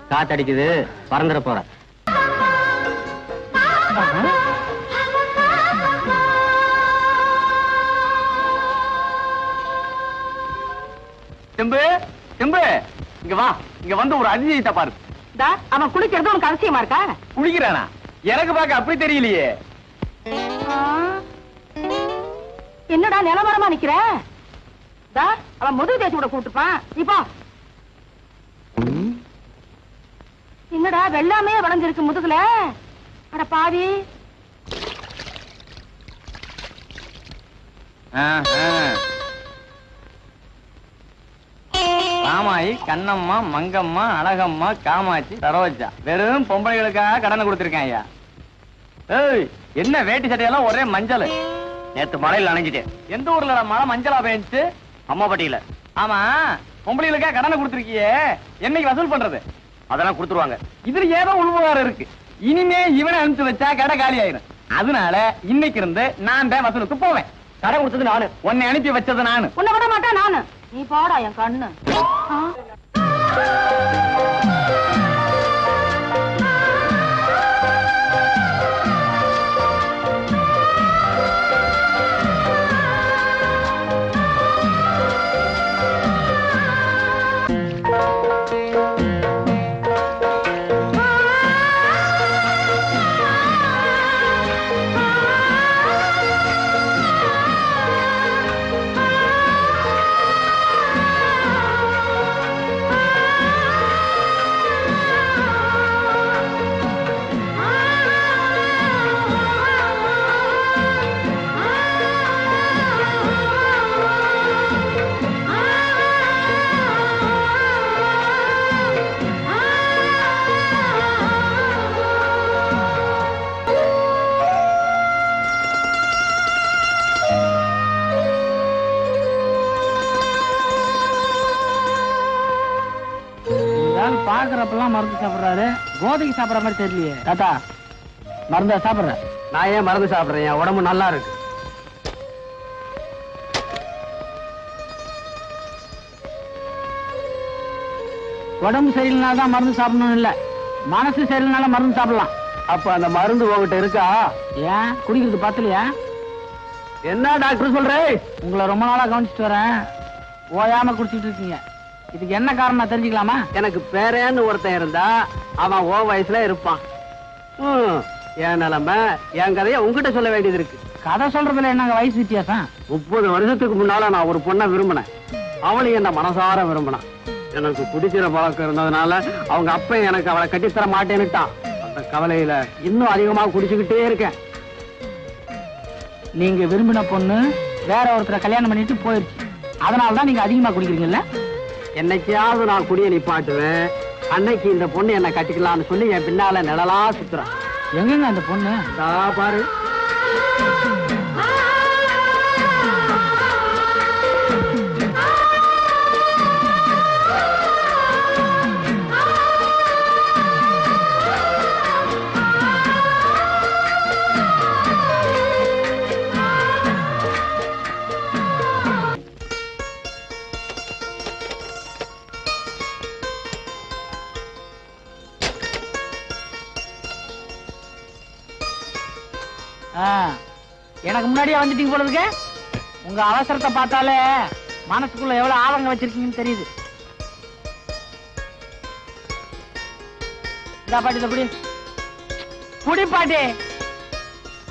காத்தடிக்குது, பறந்துட போற. செம்பு, செம்பு, இங்க வா. இங்க வந்து ஒரு அதிசயத்தை பாரு. அவன் குளிக்கிறது உனக்கு அவசியமா இருக்கா? குளிக்கிறானா? எனக்கு பார்க்க அப்படி தெரியலையே. என்னடா நிலவரமா நிக்கிற? அவன் முதுகு தேய்ச்சி கூட கூட்டுப்பான். இப்போ என்னடா வெள்ளாமே வளைஞ்சிருக்கு முதுகுல? அட பாவி. ராமாயி, கண்ணம்மா, மங்கம்மா, அழகம்மா, காமாட்சி, சரோஜா. வெறும் பொம்பளைகளுக்காக கடனை கொடுத்திருக்கேன் ஐயா. ஏய், என்ன வேட்டி சட்டையெல்லாம் ஒரே மஞ்சள். நேத்து மழையில் நனைஞ்சிட்டேன். எந்த ஊர்ல மழை மஞ்சளா பெஞ்சுச்சு? அம்மாப்பட்டியில. ஆமா, பொம்பளைகளுக்காக கடனை கொடுத்திருக்கியே, என்னைக்கு வசூல் பண்றது? அதெல்லாம் கொடுத்துருவாங்க. இதுல ஏதோ உள்வாரம் இருக்கு. இனிமே இவனை அனுப்பிச்சு வச்சா கடை காலி ஆயிரும். அதனால இன்னைக்கு இருந்து நான் தான் வசூலுக்கு போவேன். கடை கொடுத்தது நானு, உன்னை அனுப்பி வச்சது நானு. உன்னை விட மாட்டேன் நானு. நீ போடா என் கண்ணு. பாக்குறப்பெல்லாம் மருந்து சாப்பிடுறாரு, கோதைக்கு சாப்பிடுற மாதிரி தெரியலையே. தாத்தா மருந்தா சாப்பிடுற? நான் ஏன் மருந்து சாப்பிடுறேன்? என் உடம்பு நல்லா இருக்கு. உடம்பு சரியில்லைனால தான் மருந்து சாப்பிடணும் இல்ல, மனசு சரியில்லைனால மருந்து சாப்பிடலாம். அப்ப அந்த மருந்து உங்ககிட்ட இருக்கா? ஏன் குடிக்கிறது பத்தலையா? என்ன டாக்டர் சொல்றேன்? உங்களை ரொம்ப நாளா கவனிச்சுட்டு வரேன், ஓயாம குடிச்சிட்டு இருக்கீங்க. இதுக்கு என்ன காரணம் நான் தெரிஞ்சுக்கலாமா? எனக்கு பேரேன்னு ஒருத்தன் இருந்தா அவன் ஓ வயசுல இருப்பான். என் நிலைமை, என் கதைய உங்ககிட்ட சொல்ல வேண்டியது இருக்கு. கதை சொல்றதுல என்னங்க வயசு வித்தியாசம்? 30 வருஷத்துக்கு முன்னால நான் ஒரு பொண்ணை விரும்பினேன். அவளையும் என்ன மனசார விரும்பினான். எனக்கு குடிக்கிற பழக்கம் இருந்ததுனால அவங்க அப்ப எனக்கு அவளை கட்டித்தர மாட்டேன்னுட்டான். அந்த கவலையில இன்னும் அதிகமா குடிச்சுக்கிட்டே இருக்கேன். நீங்க விரும்பின பொண்ணு வேற ஒருத்தரை கல்யாணம் பண்ணிட்டு போயிருச்சு, அதனாலதான் நீங்க அதிகமா குடிக்கிறீங்கல்ல? என்னைக்காவது நான் குடிய நிப்பாட்டுவேன். அன்னைக்கு இந்த பொண்ணு என்ன கட்டிக்கலாம்னு சொல்லி என் பின்னால நிழலா சுத்துறான். எங்கங்க அந்த பொண்ணு? பாரு. எனக்கு முன்னாடியே வந்துட்டீங்க போல இருக்கு. உங்க அவசரத்தை பார்த்தாலே மனசுக்குள்ள எவ்வளவு ஆதங்கம் வச்சிருக்கீங்கன்னு தெரியுது. இதா பாட்டி, இதை புடி புடி பாட்டி.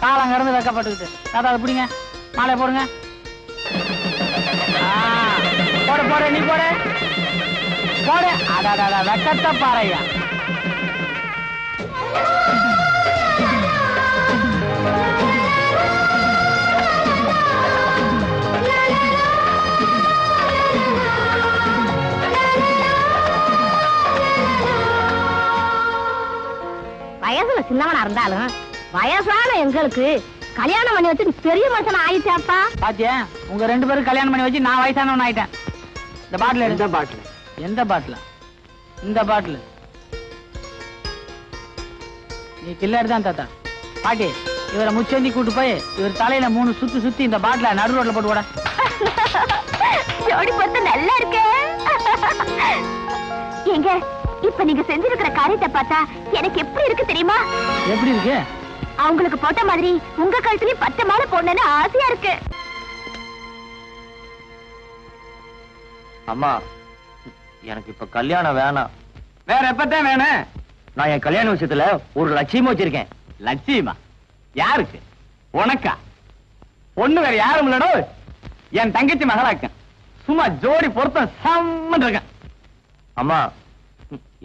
காலம் கடந்து வைக்கப்பட்டுக்கிட்டு தாத்தா அதை பிடிங்க, மாலை போடுங்க. போட போட நீ போட போட. அடாடா வெக்கத்தை பாறையா. வயசுல சின்னவனா இருந்தாலும் வயசான எங்களுக்கு கல்யாணம் பண்ணி வச்சு பெரிய மனுஷன் ஆயிட்டாப்பா. பாத்தியா, உங்க 2 பேரும் கல்யாணம் பண்ணி வச்சு நான் வயசானவன் ஆயிட்டேன். இந்த பாட்டில் எந்த பாட்டில்? எந்த பாட்டில்? இந்த பாட்டில். நீ கில்லாடி தான் தாத்தா. பாட்டி, இவரை முச்சந்தி கூட்டு போய் இவர் தலையில 3 சுத்தி சுத்தி இந்த பாட்டில நடு ரோட்ல போட்டு விட. ஜோடி பொறுத்து நல்லா இருக்கு. எங்க இப்ப நீங்க செஞ்சிருக்கிற காரியத்தை பார்த்தா எனக்கு எப்படி இருக்கு தெரியுமா? எப்படி இருக்கு? அவங்களுக்கு போட்ட மாதிரி உங்க கழுத்துலயும் 10 மாலை போடணும்னு ஆசையா இருக்கு. அம்மா, எனக்கு இப்ப கல்யாணம் வேணாம். வேற எப்பத்தான் வேணும்? நான் என் கல்யாண விஷயத்துல ஒரு லட்சியம் வச்சிருக்கேன். லட்சியமா? யாருக்கு? உனக்கா? பொண்ணு வேற யாரும் இல்லடோ, என் தங்கச்சி மகளாக்க. சும்மா ஜோடி பொருத்தம் சம்மன் இருக்கேன். அம்மா,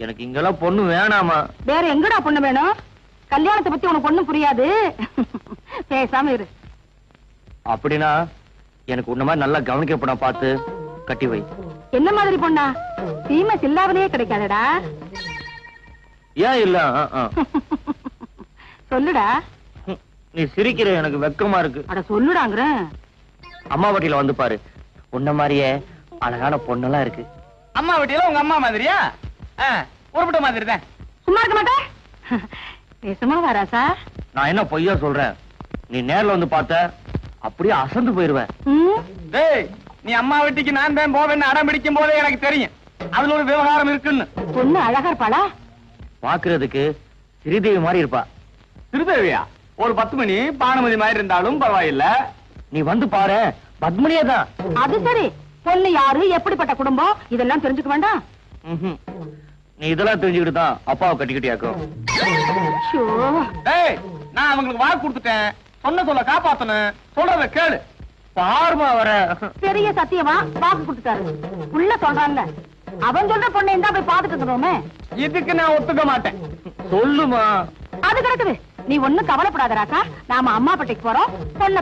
எனக்கு இங்கெல்லாம் பொண்ணு வேணாமா. வேற எங்கடா பொண்ணு வேணும்? கல்யாணத்தை பத்தி உனக்கு ஒண்ணும் புரியாது, பேசாம இரு. அப்படின்னா எனக்கு உன்ன மாதிரி நல்லா கவனிக்கப்பட பார்த்து கட்டி வை. என்ன மாதிரி பொண்ணா? சீமஸ் இல்லாமலே கிடைக்காதடா. ஏன் இல்ல? சொல்லுடா. நீ சிரிக்கிற, எனக்கு வெக்கமா இருக்கு. அட சொல்லுடாங்கற. அம்மா வீட்டில வந்து பாரு, உன்ன மாதிரியே அழகான பொண்ணெல்லாம் இருக்கு. அம்மா வீட்டில உங்க அம்மா மாதிரியா? உருப்பிட்ட மாதிரி தான். சும்மா இருக்க மாட்டேன். பேசுமா வராசா? நான் என்ன பொய்யா சொல்றேன்? நீ நேர்ல வந்து பார்த்த அப்படியே அசந்து போயிருவேன். டேய், நீ அம்மா வீட்டுக்கு நான் தான் போவேன்னு அடம் பிடிக்கும் போதே எனக்கு தெரியும் அதுல ஒரு விவகாரம் இருக்குன்னு. பொண்ணு அழகா இருப்பாளா? பாக்குறதுக்கு ஸ்ரீதேவி மாதிரி இருப்பா. திருதேவியா? ஒரு 10 மணி பானுமதி மாதிரி இருந்தாலும் பரவாயில்ல. நீ வந்து பாரு, பத்மினியே தான். அது சரி. பொண்ணு யாரு, எப்படிப்பட்ட குடும்பம், இதெல்லாம் தெரிஞ்சுக்க வேண்டாம்? நீ இதெல்லாம் தெரிஞ்சுக்கிட்டு தான் அப்பாவை கட்டிக்கிட்டியாக்கும். டேய், நான் அவங்களுக்கு வாக்கு கொடுத்துட்டேன். சொல்ல காப்பாத்தணும். சொல்றத கேளு. பாருமா வர. பெரிய சத்தியமா வாக்கு கொடுத்துட்டாரு. உள்ள சொல்றாங்க. அவன் சொல்ற பொண்ணை இருந்தா போய் பாத்துட்டு இருக்கிறோமே. இதுக்கு நான் ஒத்துக்க மாட்டேன். சொல்லுமா. அது கிடக்குது. நீ ஒண்ணும் கவலைப்படாத ராசா. நாம அம்மா பட்டிக்கு போறோம். பொண்ணை